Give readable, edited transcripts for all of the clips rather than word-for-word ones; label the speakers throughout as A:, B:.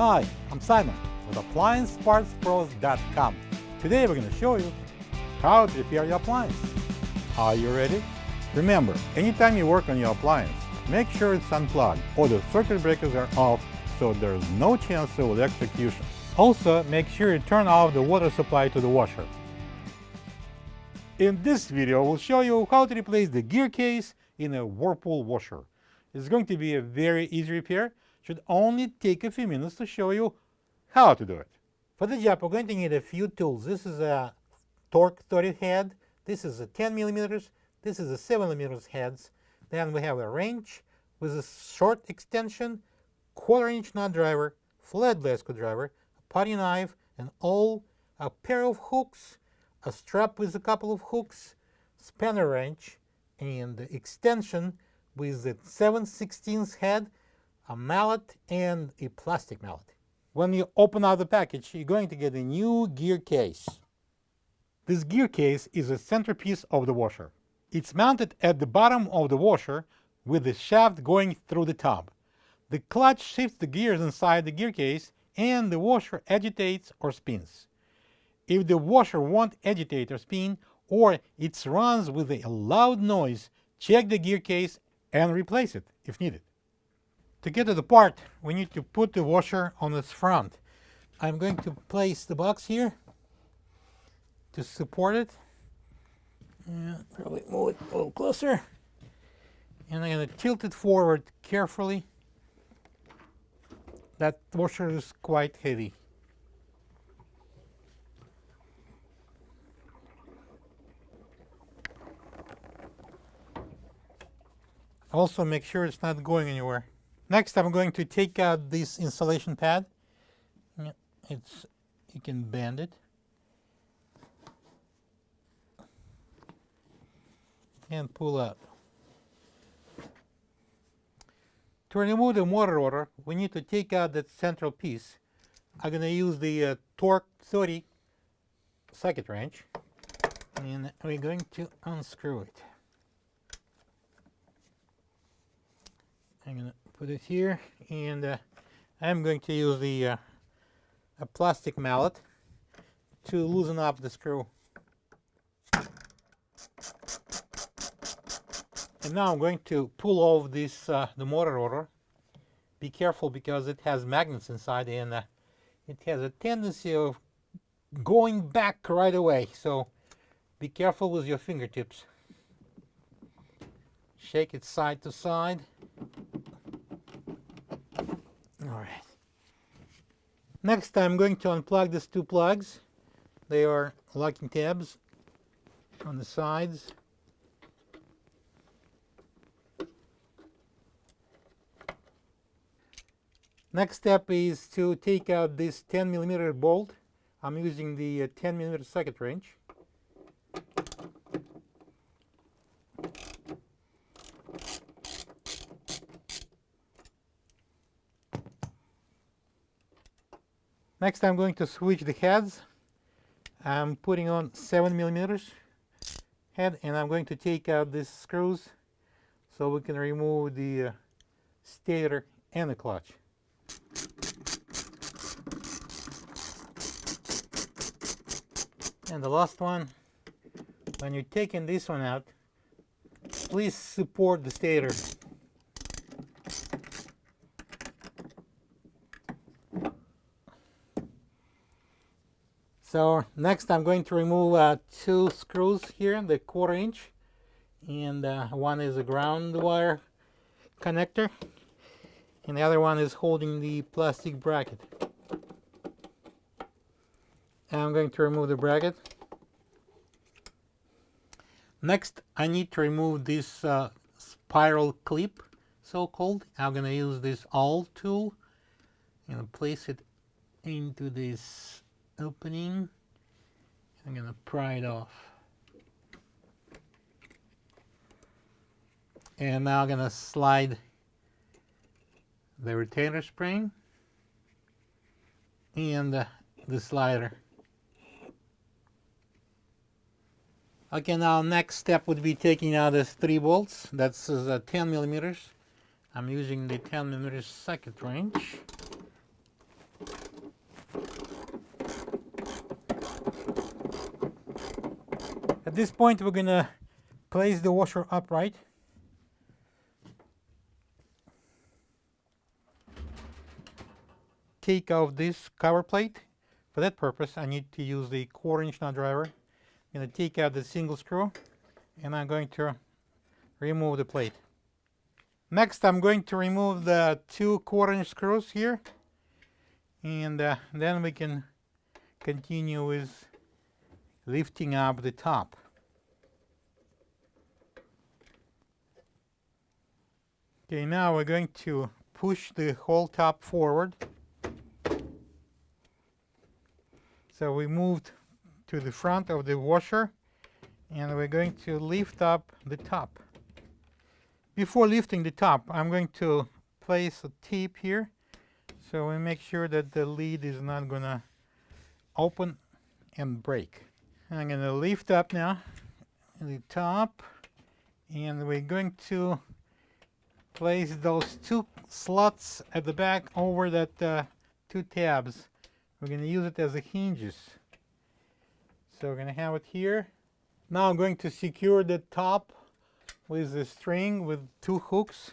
A: Hi, I'm Simon with AppliancePartsPros.com. Today we're going to show you how to repair your appliance. Are you ready? Remember, anytime you work on your appliance, make sure it's unplugged or the circuit breakers are off so there's no chance of electrocution. Also, make sure you turn off the water supply to the washer. In this video, we'll show you how to replace the gear case in a Whirlpool washer. It's going to be a very easy repair. Should only take a few minutes to show you how to do it. For the job, we're going to need a few tools. This is a Torx 30 head. This is a 10 millimeters. This is a 7 millimeters heads. Then we have a wrench with a short extension, 1/4-inch nut driver, flat blade screwdriver, a putty knife, an awl, a pair of hooks, a strap with a couple of hooks, spanner wrench, and the extension with the 7/16 head, a mallet, and a plastic mallet. When you open out the package, you're going to get a new gear case. This gear case is a centerpiece of the washer. It's mounted at the bottom of the washer with the shaft going through the top. The clutch shifts the gears inside the gear case and the washer agitates or spins. If the washer won't agitate or spin, or it runs with a loud noise, check the gear case and replace it if needed. To get it apart, we need to put the washer on its front. I'm going to place the box here to support it. Probably move it a little closer. And I'm going to tilt it forward carefully. That washer is quite heavy. Also, make sure it's not going anywhere. Next, I'm going to take out this insulation pad. You can bend it. And pull out. To remove the motor rotor, we need to take out that central piece. I'm going to use the Torx 30 socket wrench. And we're going to unscrew it. I'm going to put it here, and I'm going to use the a plastic mallet to loosen up the screw. And now I'm going to pull off this the motor rotor. Be careful because it has magnets inside, and it has a tendency of going back right away. So be careful with your fingertips. Shake it side to side. All right. Next, I'm going to unplug these two plugs. They are locking tabs on the sides. Next step is to take out this 10 millimeter bolt. I'm using the 10 millimeter socket wrench. Next, I'm going to switch the heads. I'm putting on 7 millimeters head, and I'm going to take out these screws so we can remove the stator and the clutch. And the last one, when you're taking this one out, please support the stator. So next I'm going to remove two screws here, the 1/4-inch, and one is a ground wire connector, and the other one is holding the plastic bracket. And I'm going to remove the bracket. Next, I need to remove this spiral clip, so-called. I'm going to use this awl tool and place it into this opening. I'm going to pry it off. And now I'm going to slide the retainer spring and the slider. Okay, now next step would be taking out the 3 bolts. That's 10 millimeters. I'm using the 10 millimeters socket wrench. At this point, we're going to place the washer upright. Take off this cover plate. For that purpose, I need to use the 1/4" nut driver. I'm going to take out the single screw, and I'm going to remove the plate. Next, I'm going to remove the 2 1/4" screws here, and then we can continue with lifting up the top. Okay, now we're going to push the whole top forward. So we moved to the front of the washer, and we're going to lift up the top. Before lifting the top, I'm going to place a tape here, so we make sure that the lid is not going to open and break. I'm going to lift up now the top, and we're going to place those 2 slots at the back over that 2 tabs. We're going to use it as a hinges. So we're going to have it here. Now I'm going to secure the top with the string with 2 hooks.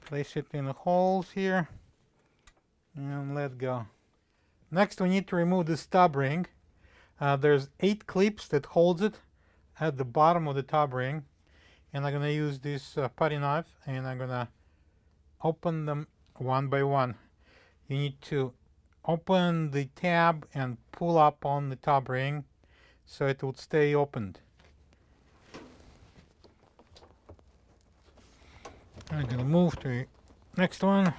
A: Place it in the holes here and let go. Next, we need to remove the stub ring. There's 8 clips that holds it at the bottom of the top ring, and I'm going to use this putty knife, and I'm going to open them one by one. You need to open the tab and pull up on the top ring so it would stay opened. I'm going to move to the next one.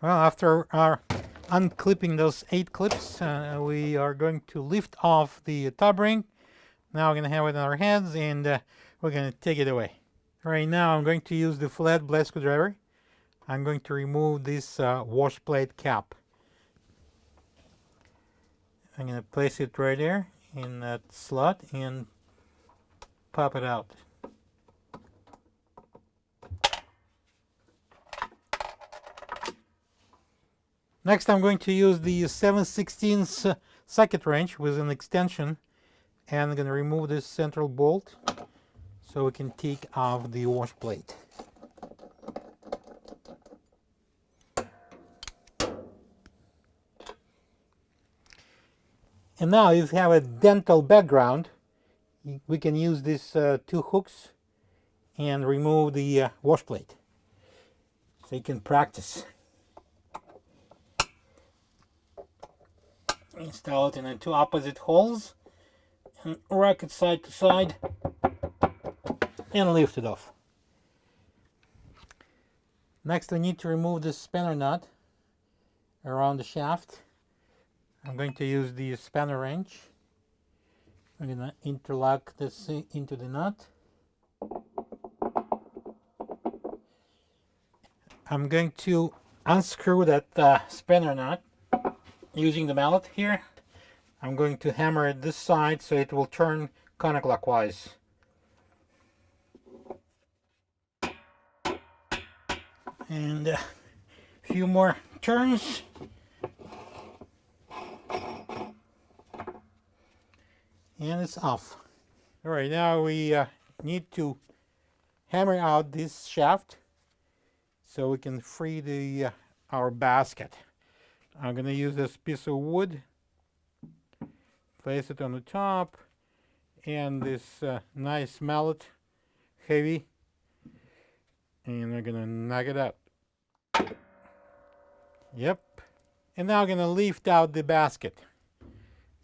A: Well, after our unclipping those 8 clips, we are going to lift off the top ring. Now we're going to have it in our hands, and we're going to take it away. Right now I'm going to use the flat blade screwdriver. I'm going to remove this wash plate cap. I'm going to place it right there in that slot and pop it out. Next, I'm going to use the 7/16 socket wrench with an extension, and I'm going to remove this central bolt so we can take off the wash plate. And now, if you have a dental background, we can use these 2 hooks and remove the wash plate so you can practice. Install it in the 2 opposite holes and rock it side to side and lift it off. Next, we need to remove the spanner nut around the shaft. I'm going to use the spanner wrench. I'm going to interlock this into the nut. I'm going to unscrew that spanner nut using the mallet here. I'm going to hammer it this side so it will turn counterclockwise. And a few more turns. And it's off. All right, now we need to hammer out this shaft so we can free our basket. I'm going to use this piece of wood, place it on the top, and this nice mallet, heavy, and we're going to knock it out. Yep. And now I'm going to lift out the basket.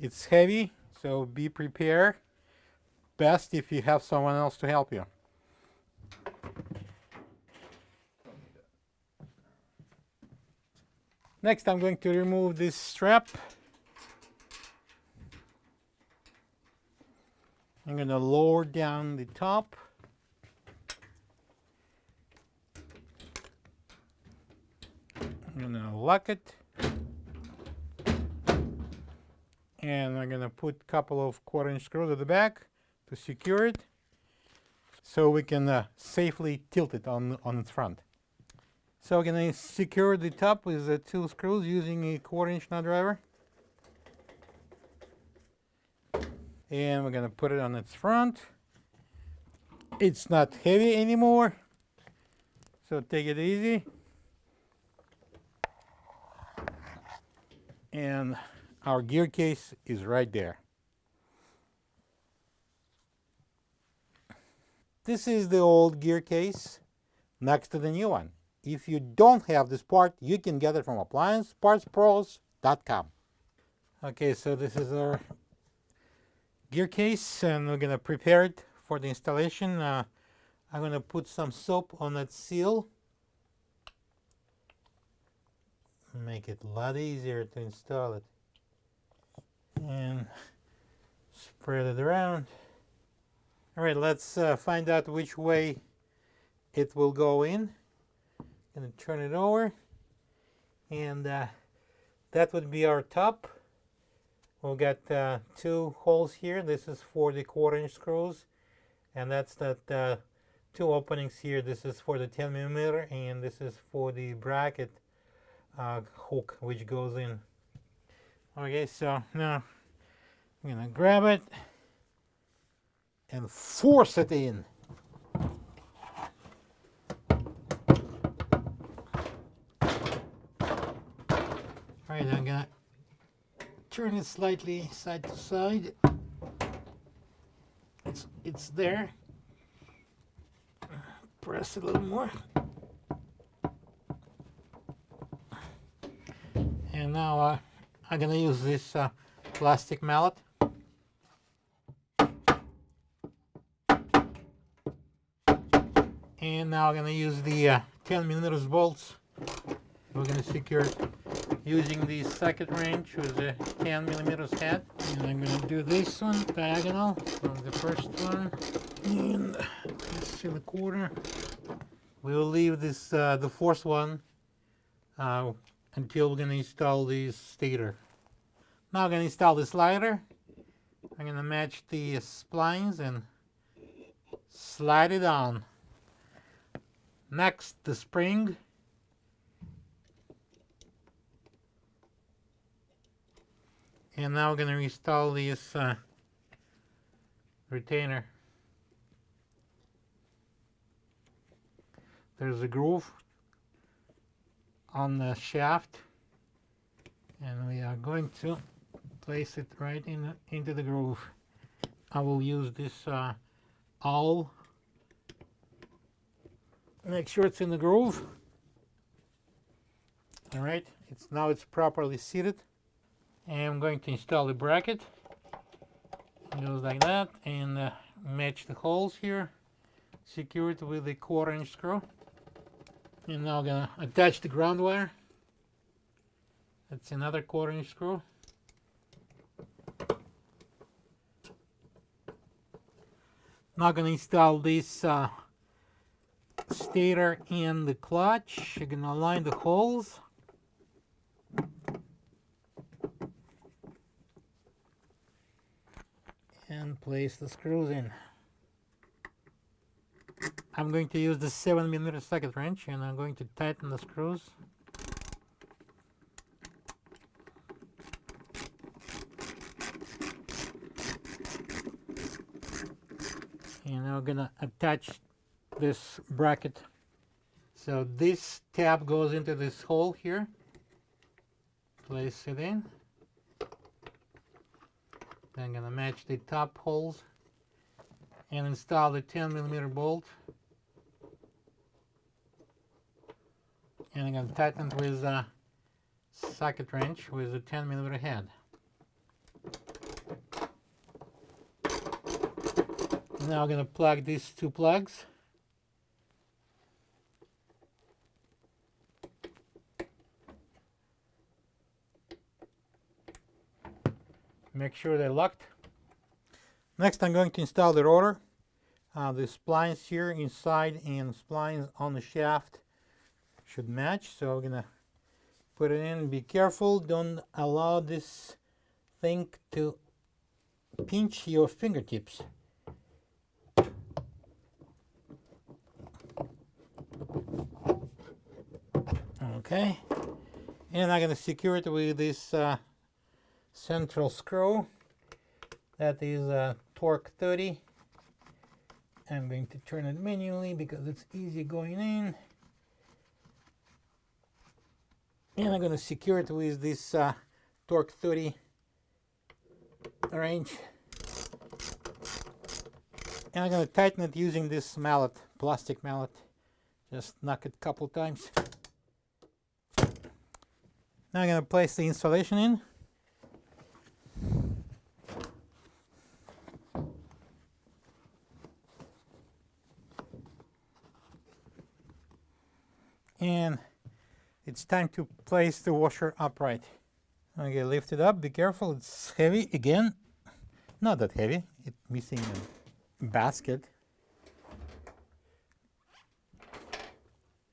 A: It's heavy, so be prepared. Best if you have someone else to help you. Next, I'm going to remove this strap. I'm going to lower down the top. I'm going to lock it. And I'm going to put a couple of 1/4" screws at the back to secure it so we can safely tilt it on its front. So we're going to secure the top with 2 screws using a 1/4-inch nut driver. And we're going to put it on its front. It's not heavy anymore, so take it easy. And our gear case is right there. This is the old gear case next to the new one. If you don't have this part, you can get it from appliancepartspros.com. Okay, so this is our gear case, and we're gonna prepare it for the installation. I'm gonna put some soap on that seal. Make it a lot easier to install it. And spread it around. All right, let's find out which way it will go in. Gonna turn it over, and that would be our top. We've got 2 holes here. This is for the 1/4-inch screws, and that's that 2 openings here. This is for the 10mm, and this is for the bracket hook which goes in. Okay, so now I'm gonna grab it and force it in. Alright, I'm gonna turn it slightly side to side. It's there. Press it a little more. And now I'm gonna use this plastic mallet. And now I'm gonna use the 10mm bolts. We're gonna secure it using the socket wrench with a 10mm head. And I'm gonna do this one diagonal from the first one, and this in the corner. We will leave this the 4th one until we're gonna install the stator. Now I'm gonna install the slider. I'm gonna match the splines and slide it on. Next, the spring. And now we're going to install this retainer. There's a groove on the shaft, and we are going to place it right into the groove. I will use this awl. Make sure it's in the groove. All right, now it's properly seated. And I'm going to install the bracket. It goes like that, and match the holes here. Secure it with a 1/4-inch screw. And now I'm gonna attach the ground wire. That's another 1/4-inch screw. Now I'm gonna install this stator and the clutch. You're gonna align the holes. And place the screws in. I'm going to use the 7mm socket wrench, and I'm going to tighten the screws. And now I'm gonna attach this bracket. So this tab goes into this hole here. Place it in. Then I'm gonna match the top holes and install the 10mm bolt. And I'm gonna tighten it with a socket wrench with a 10mm head. Now I'm gonna plug these 2 plugs. Make sure they're locked. Next, I'm going to install the rotor. The splines here inside and splines on the shaft should match. So I'm gonna put it in. Be careful, don't allow this thing to pinch your fingertips. Okay, and I'm going to secure it with this central screw. That is a Torx 30. I'm going to turn it manually because it's easy going in. And I'm going to secure it with this Torx 30 wrench. And I'm going to tighten it using this mallet, plastic mallet. Just knock it a couple times. Now I'm going to place the installation in. And it's time to place the washer upright. Okay, lift it up, be careful, it's heavy again. Not that heavy, it's missing a basket.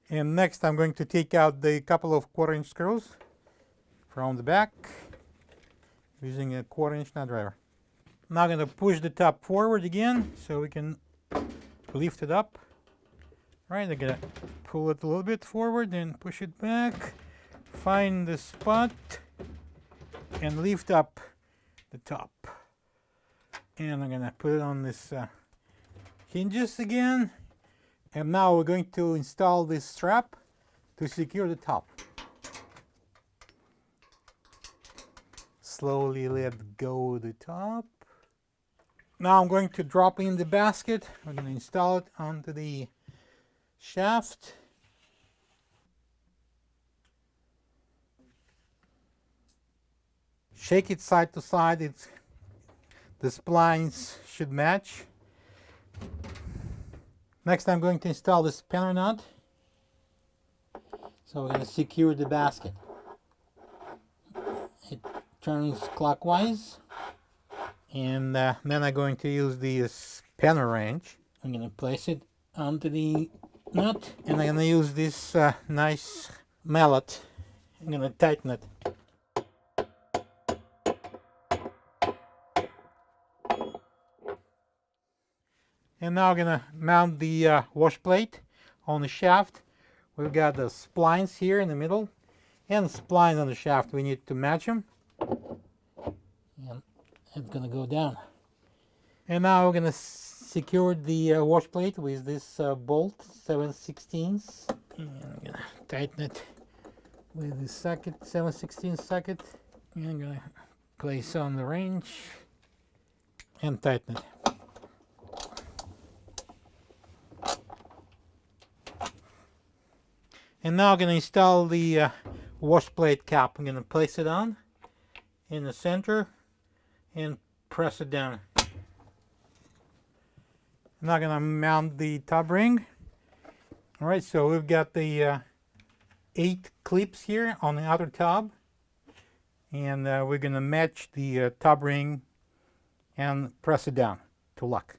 A: And next I'm going to take out the couple of 1/4-inch screws from the back using a 1/4-inch nut driver. Now I'm going to push the top forward again so we can lift it up. Right, I'm going to pull it a little bit forward and push it back. Find the spot and lift up the top. And I'm going to put it on this hinges again. And now we're going to install this strap to secure the top. Slowly let go the top. Now I'm going to drop in the basket. We're going to install it onto the shaft. Shake it side to side. The splines should match. Next I'm going to install the spanner nut. So we're going to secure the basket. It turns clockwise. And then I'm going to use the spanner wrench. I'm going to place it onto the nut. And I'm going to use this nice mallet. I'm going to tighten it. And now I'm going to mount the wash plate on the shaft. We've got the splines here in the middle and splines on the shaft. We need to match them. And it's going to go down. And now we're going to secure the wash plate with this bolt 7/16. And I'm going to tighten it with the socket, 7/16 socket. And I'm going to place on the wrench and tighten it. And now I'm going to install the wash plate cap. I'm going to place it on in the center and press it down. Now I'm going to mount the top ring. Alright, so we've got the 8 clips here on the outer top. And we're going to match the top ring and press it down to lock.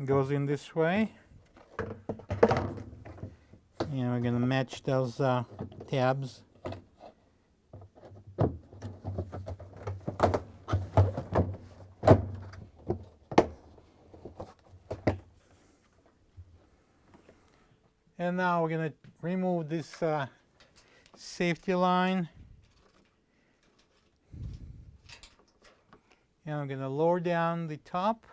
A: It goes in this way. And we're going to match those tabs. And now we're going to remove this safety line. And I'm going to lower down the top.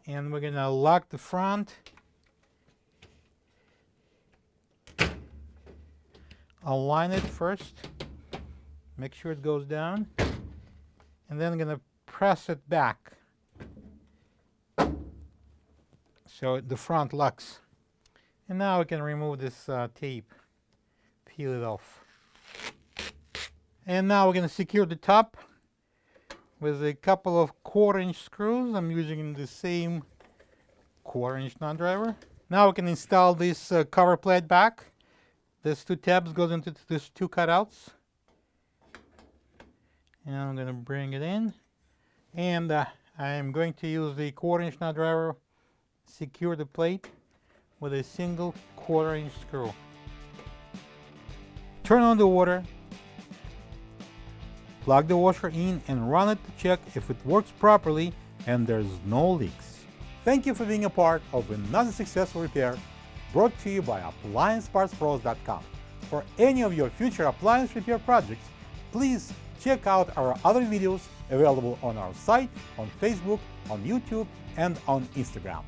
A: And we're going to lock the front. Align it first, make sure it goes down, and then I'm going to press it back so the front locks. And now we can remove this tape, peel it off. And now we're going to secure the top with a couple of 1/4-inch screws. I'm using the same 1/4-inch nut driver. Now we can install this cover plate back. These 2 tabs goes into these 2 cutouts. And I'm going to bring it in. And I'm going to use the 1/4-inch nut driver, secure the plate with a single 1/4-inch screw. Turn on the water, plug the washer in and run it to check if it works properly and there's no leaks. Thank you for being a part of another successful repair brought to you by AppliancePartsPros.com. For any of your future appliance repair projects, please check out our other videos available on our site, on Facebook, on YouTube, and on Instagram.